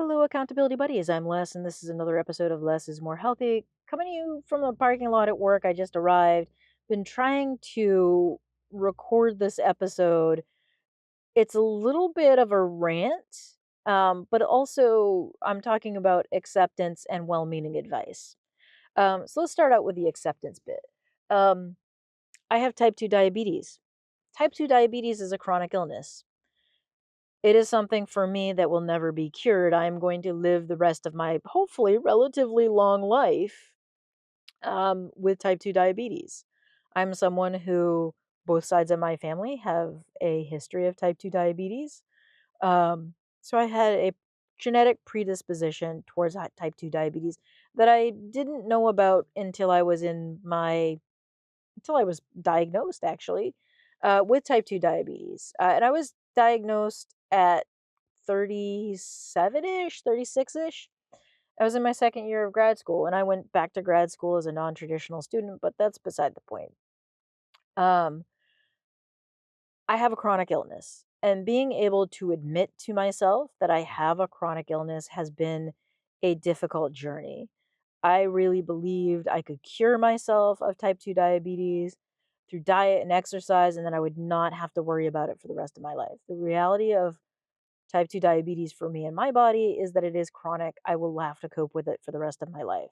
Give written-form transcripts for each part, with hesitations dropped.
Hello, accountability buddies. I'm Les, and this is another episode of Less is More Healthy. Coming to you from the parking lot at work. I just arrived. Been trying to record this episode. It's a little bit of a rant, but also I'm talking about acceptance and well meaning advice. So let's start out with the acceptance bit. Um, I have type 2 diabetes. Type 2 diabetes is a chronic illness. It is something for me that will never be cured. I'm going to live the rest of my, hopefully, relatively long life with type 2 diabetes. I'm someone who both sides of my family have a history of type 2 diabetes. So I had a genetic predisposition towards type 2 diabetes that I didn't know about until I was diagnosed actually with type 2 diabetes. And I was diagnosed at 37 ish, 36 ish. I was in my second year of grad school and I went back to grad school as a non traditional student, but that's beside the point. Um, I have a chronic illness, and being able to admit to myself that I have a chronic illness has been a difficult journey. I really believed I could cure myself of type 2 diabetes through diet and exercise, and then I would not have to worry about it for the rest of my life. The reality of type 2 diabetes for me and my body is that it is chronic. I will have to cope with it for the rest of my life.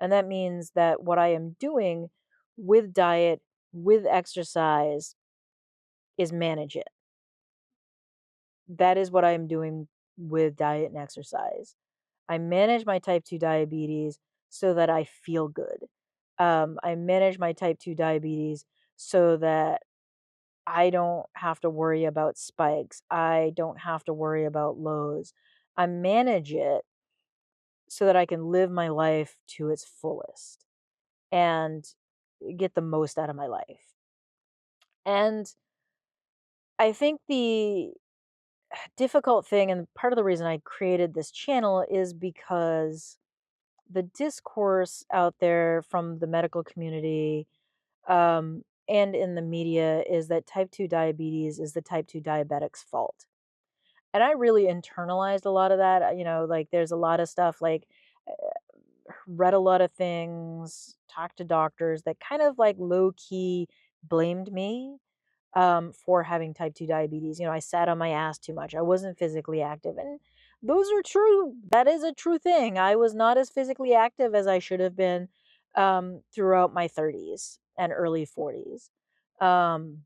And that means that what I am doing with diet, with exercise, is manage it. That is what I am doing with diet and exercise. I manage my type 2 diabetes so that I feel good. I manage my type 2 diabetes so that I don't have to worry about spikes. I don't have to worry about lows. I manage it so that I can live my life to its fullest and get the most out of my life. And I think the difficult thing, and part of the reason I created this channel, is because the discourse out there from the medical community and in the media is that type 2 diabetes is the type 2 diabetic's fault. And I really internalized a lot of that. Like there's a lot of stuff like uh, read a lot of things, talked to doctors that kind of like low key blamed me for having type 2 diabetes. I sat on my ass too much. I wasn't physically active. And those are true. That is a true thing. I was not as physically active as I should have been throughout my 30s and early 40s. Um,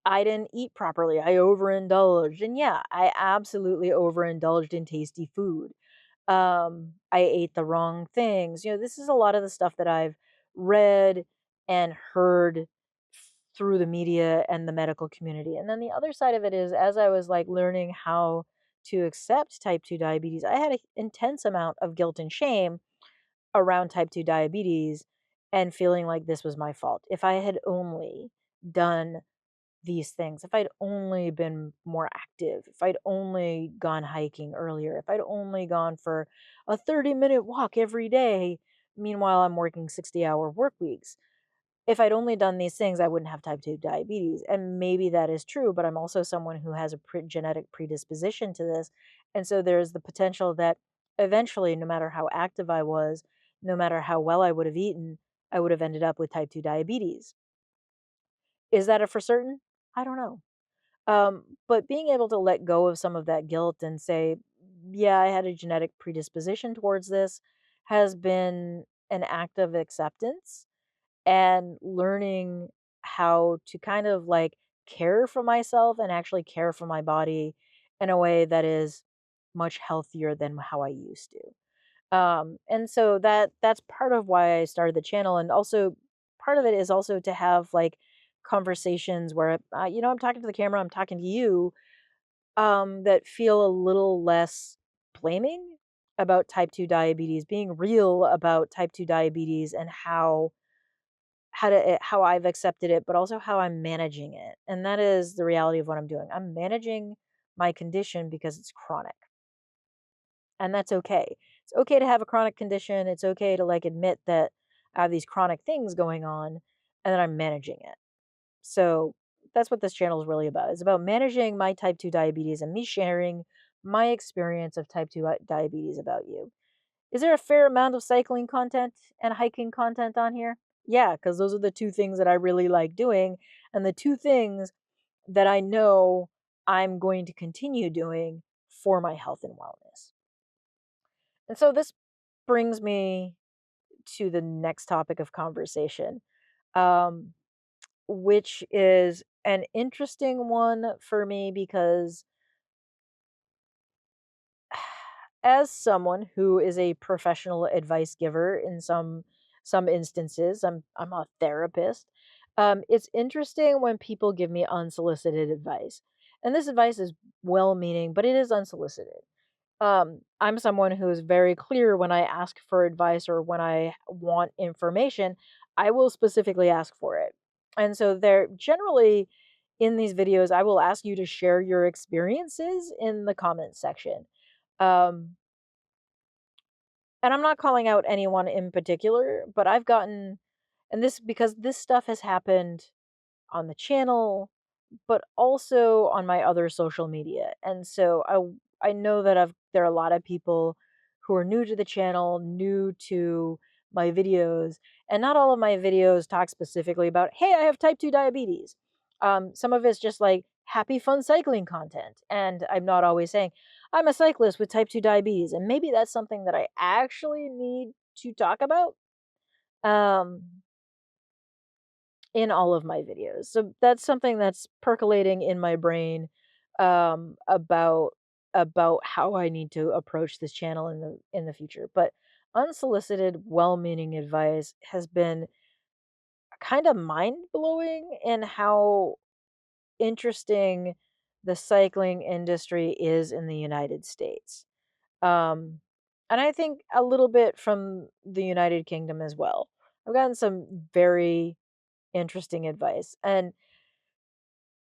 I didn't eat properly. I overindulged. And yeah, I absolutely overindulged in tasty food. I ate the wrong things. This is a lot of the stuff that I've read and heard through the media and the medical community. And then the other side of it is, as I was like learning how to accept type 2 diabetes, I had an intense amount of guilt and shame around type 2 diabetes and feeling like this was my fault. If I had only done these things, if I'd only been more active, if I'd only gone hiking earlier, if I'd only gone for a 30-minute walk every day, meanwhile I'm working 60-hour work weeks. If I'd only done these things, I wouldn't have type 2 diabetes. And maybe that is true, but I'm also someone who has a genetic predisposition to this. And so there's the potential that eventually, no matter how active I was, no matter how well I would have eaten, I would have ended up with type 2 diabetes. Is that a for certain? I don't know. But being able to let go of some of that guilt and say, yeah, I had a genetic predisposition towards this has been an act of acceptance and learning how to kind of like care for myself and actually care for my body in a way that is much healthier than how I used to. And so that's part of why I started the channel, and also part of it is also to have like conversations where I'm talking to the camera, I'm talking to you, that feel a little less blaming about type 2 diabetes, being real about type 2 diabetes and how I've accepted it, but also how I'm managing it. And that is the reality of what I'm doing. I'm managing my condition because it's chronic. And that's okay. It's okay to have a chronic condition. It's okay to like admit that I have these chronic things going on and that I'm managing it. So that's what this channel is really about. It's about managing my type 2 diabetes and me sharing my experience of type 2 diabetes about you. Is there a fair amount of cycling content and hiking content on here? Yeah, because those are the two things that I really like doing, and the two things that I know I'm going to continue doing for my health and wellness. And so this brings me to the next topic of conversation, um, which is an interesting one for me because as someone who is a professional advice giver in some instances, I'm a therapist. It's interesting when people give me unsolicited advice, and this advice is well-meaning, but it is unsolicited. I'm someone who is very clear when I ask for advice or when I want information, I will specifically ask for it. And so they're generally in these videos, I will ask you to share your experiences in the comments section. Um, and I'm not calling out anyone in particular, but I've gotten, and this because this stuff has happened on the channel, but also on my other social media. And so I know that there are a lot of people who are new to the channel, new to my videos, and not all of my videos talk specifically about, hey, I have type 2 diabetes. Some of it's just like happy, fun cycling content. And I'm not always saying, I'm a cyclist with type 2 diabetes. And maybe that's something that I actually need to talk about. Um, in all of my videos. So that's something that's percolating in my brain about how I need to approach this channel in the future. But unsolicited, well-meaning advice has been kind of mind-blowing in how interesting the cycling industry is in the United States. Um, and I think a little bit from the United Kingdom as well. I've gotten some very interesting advice. And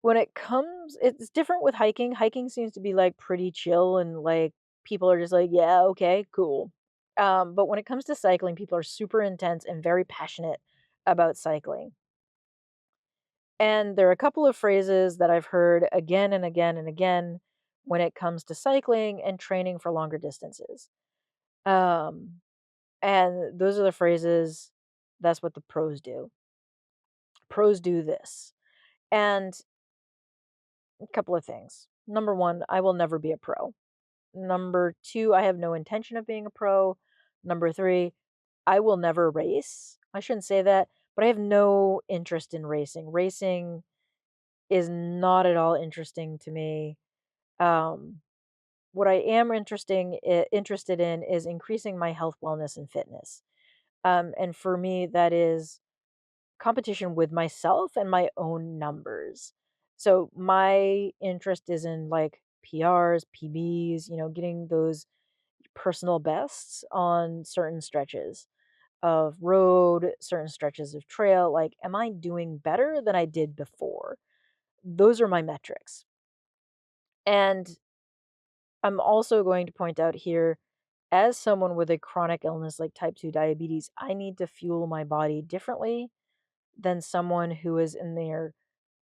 when it comes it's different with hiking. Hiking seems to be, like, pretty chill and, like, people are just like, "Yeah, okay, cool." But when it comes to cycling, people are super intense and very passionate about cycling. And there are a couple of phrases that I've heard again and again and again when it comes to cycling and training for longer distances. Um, and those are the phrases, "That's what the pros do." "Pros do this." And a couple of things. Number 1, I will never be a pro. Number 2, I have no intention of being a pro. Number 3, I will never race. I shouldn't say that, but I have no interest in racing. Racing is not at all interesting to me. Um, what I am interested in is increasing my health, wellness, and fitness. And for me, that is competition with myself and my own numbers. So my interest is in like PRs, PBs, getting those personal bests on certain stretches of road, certain stretches of trail. Like, am I doing better than I did before? Those are my metrics. And I'm also going to point out here, as someone with a chronic illness like type 2 diabetes, I need to fuel my body differently than someone who is in their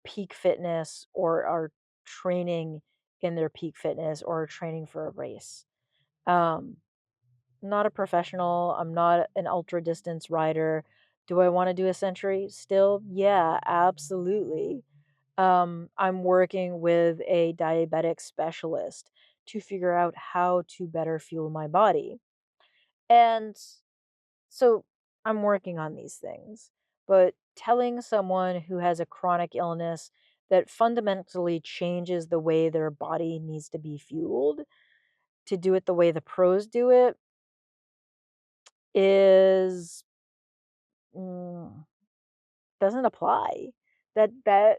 peak fitness or are training in their peak fitness or are training for a race. Um, Not a professional. I'm not an ultra distance rider. Do I want to do a century still? Yeah, absolutely. I'm working with a diabetic specialist to figure out how to better fuel my body. And so I'm working on these things. But telling someone who has a chronic illness that fundamentally changes the way their body needs to be fueled to do it the way the pros do it is mm, doesn't apply. That that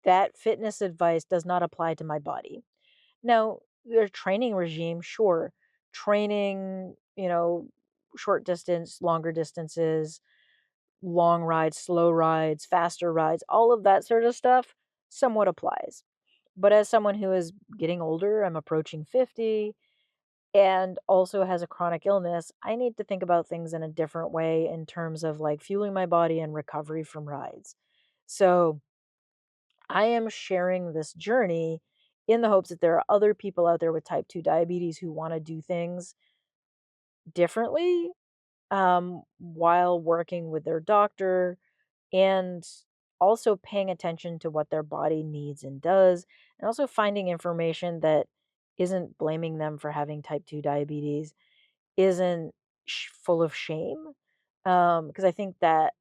that fitness advice does not apply to my body. Now, their training regime, sure. Training, short distance, longer distances, long rides, slow rides, faster rides, all of that sort of stuff somewhat applies. But as someone who is getting older, I'm approaching 50 and also has a chronic illness, I need to think about things in a different way in terms of like fueling my body and recovery from rides. So I am sharing this journey in the hopes that there are other people out there with type 2 diabetes who want to do things differently, while working with their doctor, and also paying attention to what their body needs and does, and also finding information that isn't blaming them for having type 2 diabetes, isn't full of shame. Because I think that,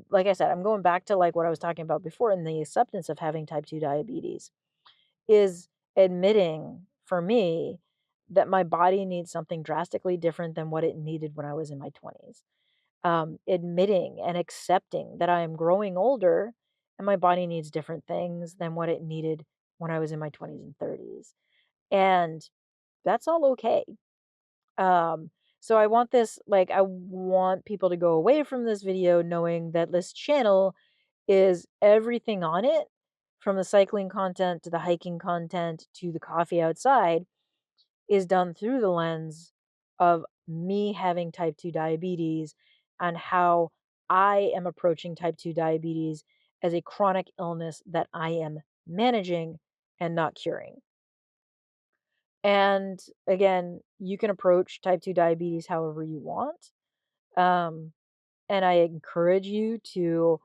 like I said, I'm going back to like what I was talking about before in the acceptance of having type 2 diabetes, is admitting for me that my body needs something drastically different than what it needed when I was in my 20s. Admitting and accepting that I am growing older and my body needs different things than what it needed when I was in my 20s and 30s. And that's all okay. Um, so I want people to go away from this video knowing that this channel is everything on it, from the cycling content to the hiking content to the coffee outside, is done through the lens of me having type 2 diabetes and how I am approaching type 2 diabetes as a chronic illness that I am managing and not curing. And again, you can approach type 2 diabetes however you want. Um, and I encourage you to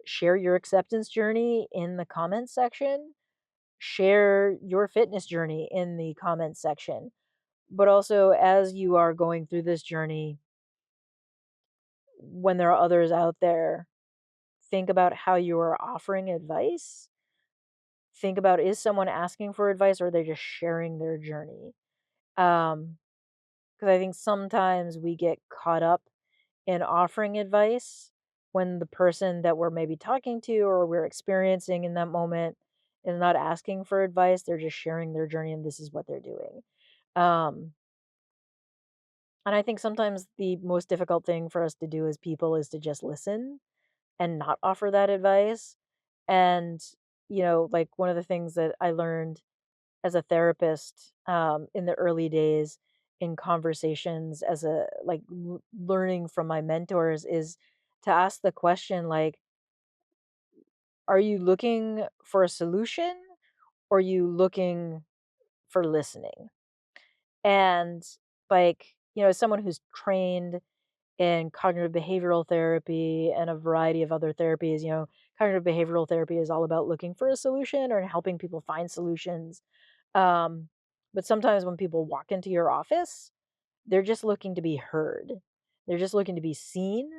share your acceptance journey in the comments section, share your fitness journey in the comments section. But also, as you are going through this journey, when there are others out there, think about how you are offering advice. Think about, is someone asking for advice or are they just sharing their journey? Um, because I think sometimes we get caught up in offering advice when the person that we're maybe talking to or we're experiencing in that moment is not asking for advice. They're just sharing their journey and this is what they're doing. Um, and I think sometimes the most difficult thing for us to do as people is to just listen and not offer that advice. And, like one of the things that I learned as a therapist, in the early days in conversations as a like learning from my mentors, is to ask the question like, are you looking for a solution or are you looking for listening? And like, as someone who's trained in cognitive behavioral therapy and a variety of other therapies, cognitive behavioral therapy is all about looking for a solution or helping people find solutions. Um, but sometimes when people walk into your office, they're just looking to be heard. They're just looking to be seen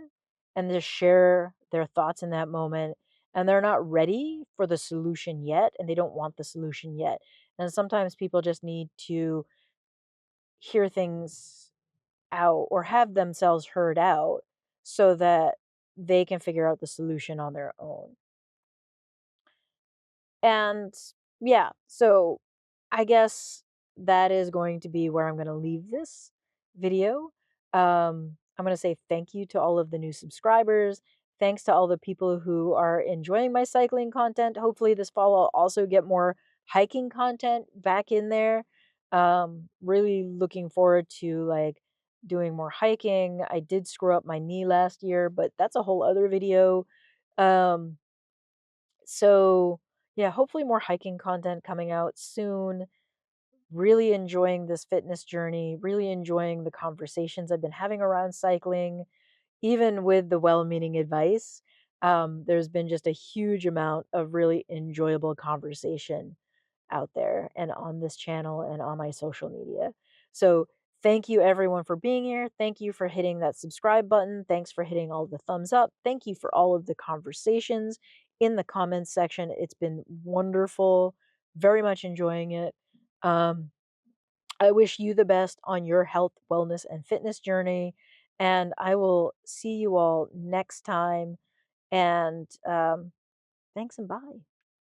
and to share their thoughts in that moment. And they're not ready for the solution yet, and they don't want the solution yet. And sometimes people just need to hear things out or have themselves heard out so that they can figure out the solution on their own. And yeah, so I guess that is going to be where I'm going to leave this video. I'm going to say thank you to all of the new subscribers. Thanks to all the people who are enjoying my cycling content. Hopefully, this fall I'll also get more hiking content back in there. Really looking forward to like doing more hiking. I did screw up my knee last year, but that's a whole other video. Um, so, yeah, hopefully more hiking content coming out soon. Really enjoying this fitness journey, really enjoying the conversations I've been having around cycling, even with the well meaning advice. There's been just a huge amount of really enjoyable conversation out there and on this channel and on my social media. So, thank you everyone for being here. Thank you for hitting that subscribe button. Thanks for hitting all the thumbs up. Thank you for all of the conversations in the comments section. It's been wonderful. Very much enjoying it. Um, I wish you the best on your health, wellness, and fitness journey. And I will see you all next time. And thanks and bye.